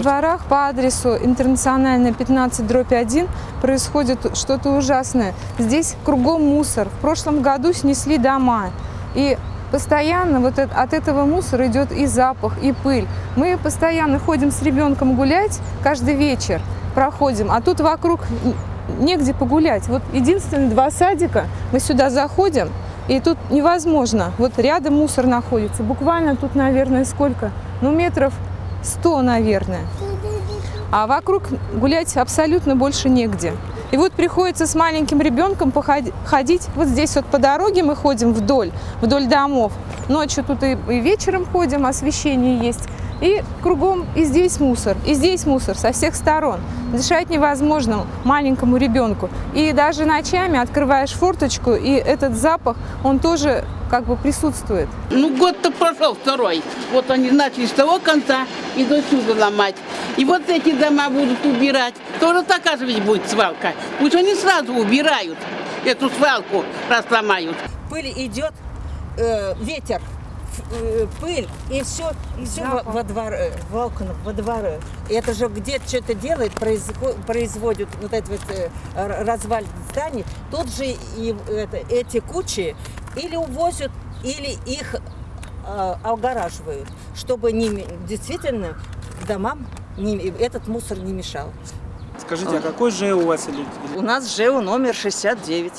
дворах по адресу Интернациональная 15/1 происходит что-то ужасное. Здесь кругом мусор. В прошлом году снесли дома. И постоянно вот от этого мусора идет и запах, и пыль. Мы постоянно ходим с ребенком гулять, каждый вечер проходим, а тут вокруг негде погулять. Вот единственные 2 садика, мы сюда заходим, и тут невозможно. Вот рядом мусор находится. Буквально тут, наверное, сколько? Ну, метров 100, наверное. А вокруг гулять абсолютно больше негде. И вот приходится с маленьким ребенком ходить. Вот здесь вот по дороге мы ходим вдоль домов. Ночью тут и вечером ходим, освещение есть. И кругом и здесь мусор со всех сторон. Дышать невозможно маленькому ребенку. И даже ночами открываешь форточку, и этот запах, он тоже как бы присутствует. Ну, год-то прошел второй. Вот они начали с того конца и до сюда ломать. И вот эти дома будут убирать. Тоже такая же ведь будет свалка. Пусть они сразу убирают эту свалку, раз ломают. Пыль идет, ветер, пыль, и все во дворе, в окнах, во дворе. И это же где-то что-то делает, производят вот это вот развалин зданий. Тут же эти кучи или увозят, или их огораживают, чтобы действительно домам этот мусор не мешал. Скажите, а какой ЖЭУ у вас? У нас ЖЭУ номер 69.